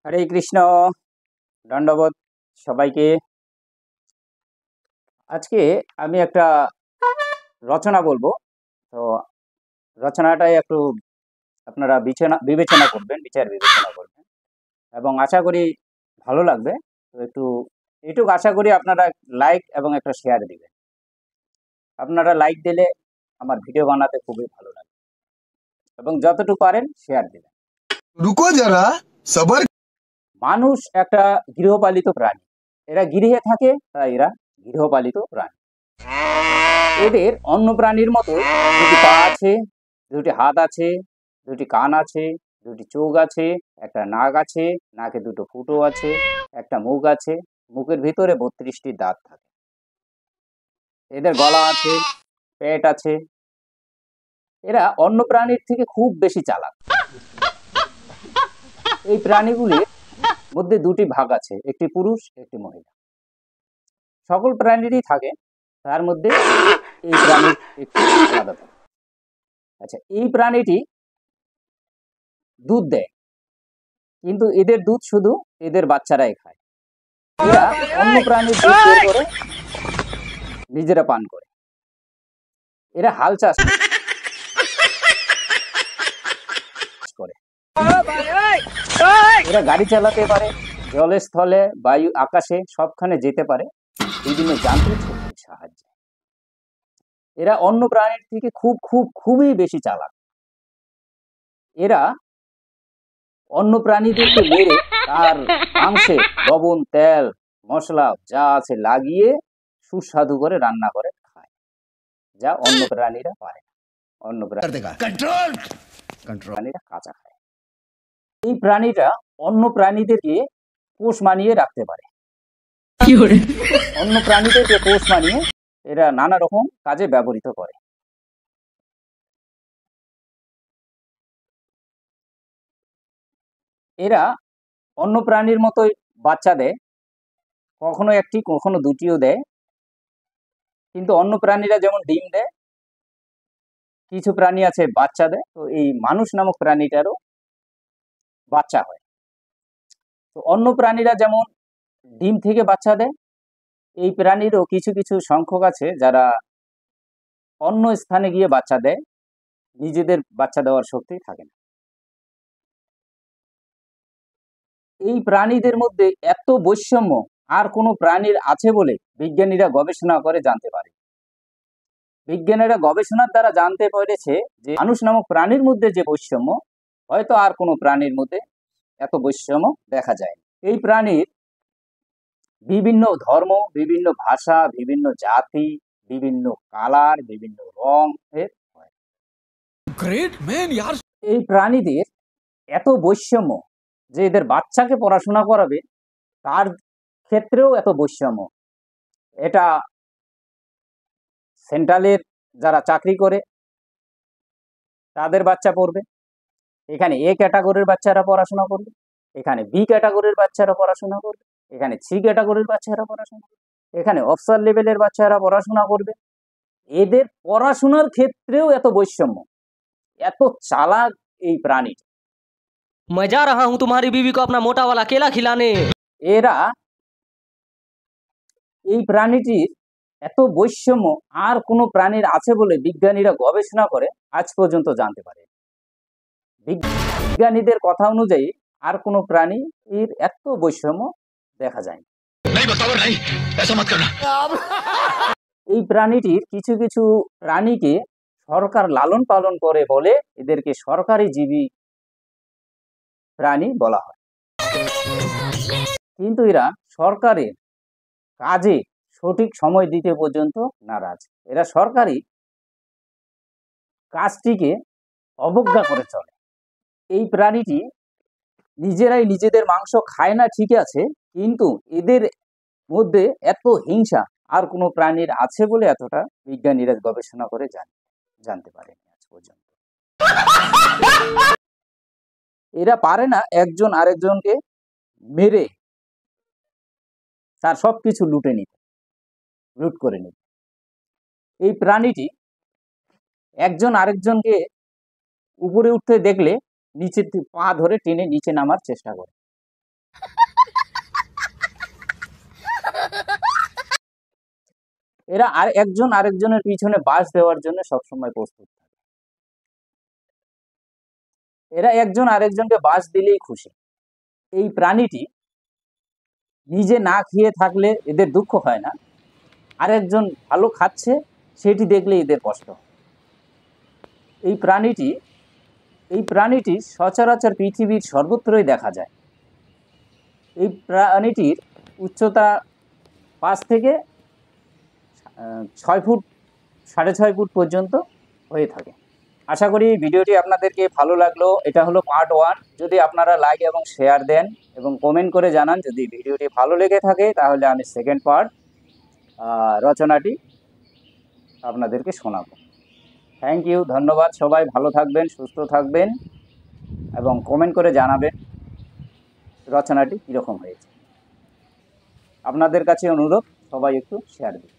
হরে কৃষ্ণ। দণ্ডবোধ সবাইকে। আজকে আমি একটা রচনা বলবো। তো রচনাটাই একটু আপনারা বিবেচনা করবেন, বিচার বিবেচনা করবেন এবং আশা করি ভালো লাগবে। তো এটুকু আশা করি আপনারা লাইক এবং একটা শেয়ার দিবেন। আপনারা লাইক দিলে আমার ভিডিও বানাতে খুবই ভালো লাগে এবং যতটুকু পারেন শেয়ার দিবেন। রুকো যারা, সবার। মানুষ একটা গৃহপালিত প্রাণী। এরা গৃহে থাকে, তাই এরা গৃহপালিত প্রাণী। এদের অন্য প্রাণীর মতো দুটি পা আছে, দুটি হাত আছে, দুটি কান আছে, দুটি চোখ আছে, একটা নাক আছে, নাকে দুটো ফুটো আছে, একটা মুখ আছে, মুখের ভিতরে 32টি দাঁত থাকে। এদের গলা আছে, পেট আছে। এরা অন্য প্রাণীর থেকে খুব বেশি চালাক। এই প্রাণীগুলির মধ্যে দুটি ভাগ আছে, একটি পুরুষ একটি মহিলা। সকল প্রাণীরই থাকে, তার মধ্যে এই প্রাণীর একটু আলাদা থাকে। আচ্ছা, এই প্রাণীটি দুধ দেয়, কিন্তু এদের দুধ শুধু এদের বাচ্চারাই খায়। এরা অন্য প্রাণীর দুধ বের করে নিজেরা পান করে। এরা হাল চাষ করে। এরা গাড়ি চালাতে পারে, জলে স্থলে বায়ু আকাশে সবখানে যেতে পারে বিভিন্ন যান্ত্রিক শক্তির সাহায্যে। এরা অন্য প্রাণীর থেকে খুবই বেশি চালাক। এরা অন্য প্রাণীদেরকে মেরে তার মাংসে লবণ, তেল, মশলা যা আছে লাগিয়ে সুস্বাদু করে রান্না করে খায়, যা অন্য প্রাণীরা পারে না। অন্য প্রাণীরা কাঁচা খায়। এই প্রাণীটা অন্য প্রাণীদেরকে পোষ মানিয়ে রাখতে পারে। অন্য প্রাণীদেরকে পোষ মানিয়ে এরা নানা রকম কাজে ব্যবহৃত করে। এরা অন্য প্রাণীর মতোই বাচ্চা দেয়, কখনো একটি কখনো দুটিও দেয়। কিন্তু অন্য প্রাণীরা যেমন ডিম দেয়, কিছু প্রাণী আছে বাচ্চা দেয়। তো এই মানুষ নামক প্রাণীটারও বাচ্চা হয়। তো অন্য প্রাণীরা যেমন ডিম থেকে বাচ্চা দেয়, এই প্রাণীরও কিছু কিছু সংখ্যক আছে যারা অন্য স্থানে গিয়ে বাচ্চা দেয়, নিজেদের বাচ্চা দেওয়ার শক্তি থাকে না। এই প্রাণীদের মধ্যে এত বৈষম্য আর কোনো প্রাণীর আছে বলে বিজ্ঞানীরা গবেষণা করে জানতে পারে। বিজ্ঞানীরা গবেষণার দ্বারা জানতে পেরেছে যে মানুষ নামক প্রাণীর মধ্যে যে বৈষম্য, হয়তো আর কোনো প্রাণীর মধ্যে এত বৈষম্য দেখা যায়। এই প্রাণীর বিভিন্ন ধর্ম, বিভিন্ন ভাষা, বিভিন্ন জাতি, বিভিন্ন কালার, বিভিন্ন রং এর হয়। এই প্রাণীদের এত বৈষম্য যে এদের বাচ্চাকে পড়াশোনা করাবে, তার ক্ষেত্রেও এত বৈষম্য। এটা সেন্ট্রালের যারা চাকরি করে তাদের বাচ্চা পড়বে, এখানে এ ক্যাটাগরির বাচ্চারা পড়াশোনা করবে, এখানে বি ক্যাটাগরির বাচ্চারা পড়াশোনা করবে, এখানে সি ক্যাটাগরির বাচ্চারা পড়াশোনা করবে, এখানে অফিসার লেভেলের বাচ্চারা পড়াশোনা করবে। এদের পড়াশোনার ক্ষেত্রেও এত বৈষম্য, এত চালাক এই প্রাণী। मैं जा रहा हूं तुम्हारी बीवी को अपना मोटा वाला केला खिलाने। এরা এই প্রাণীটির এত বৈষম্য আর কোনো প্রাণীর আছে বলে বিজ্ঞানীরা গবেষণা করে আজ পর্যন্ত জানতে পারে। বিজ্ঞানীদের কথা অনুযায়ী আর কোনো প্রাণীর এত বৈষম্য দেখা যায় না। এই প্রাণীটির কিছু কিছু প্রাণীকে সরকার লালন পালন করে বলে এদেরকে সরকারি জীবী প্রাণী বলা হয়। কিন্তু এরা সরকারের কাজে সঠিক সময় দিতে পর্যন্ত নারাজ। এরা সরকারি কাজটিকে অবজ্ঞা করে চলে। এই প্রাণীটি নিজেরাই নিজেদের মাংস খায় না ঠিক আছে, কিন্তু এদের মধ্যে এত হিংসা আর কোনো প্রাণীর আছে বলে এতটা বিজ্ঞানীরা গবেষণা করে জানতে পারেনি আজ পর্যন্ত। এরা পারে না একজন আরেকজনকে মেরে তার সবকিছু লুট করে নিতে। এই প্রাণীটি একজন আরেকজনকে উপরে উঠতে দেখলে নিচে পা ধরে টেনে নিচে নামার চেষ্টা করে। এরা একজন আরেকজনের পিছনে বাঁশ দেওয়ার জন্য সবসময় প্রস্তুত থাকে। এরা একজন আরেকজনকে বাঁশ দিলেই খুশি। এই প্রাণীটি নিজে না খেয়ে থাকলে এদের দুঃখ হয় না, আরেকজন ভালো খাচ্ছে সেটি দেখলে এদের কষ্ট হয়। এই প্রাণীটি সচরাচর পৃথিবীর সর্বত্রই দেখা যায়। এই প্রাণীটির উচ্চতা 5 থেকে 6 ফুট, 6.5 ফুট পর্যন্ত হয়ে থাকে। আশা করি ভিডিওটি আপনাদেরকে ভালো লাগলো। এটা হলো পার্ট 1। যদি আপনারা লাইক এবং শেয়ার দেন এবং কমেন্ট করে জানান যদি ভিডিওটি ভালো লেগে থাকে, তাহলে আমি সেকেন্ড পার্ট রচনাটি আপনাদেরকে শোনাবো। থ্যাংক ইউ, ধন্যবাদ। সবাই ভালো থাকবেন, সুস্থ থাকবেন এবং কমেন্ট করে জানাবেন রচনাটি কীরকম হয়েছে। আপনাদের কাছে অনুরোধ, সবাই একটু শেয়ার দিন।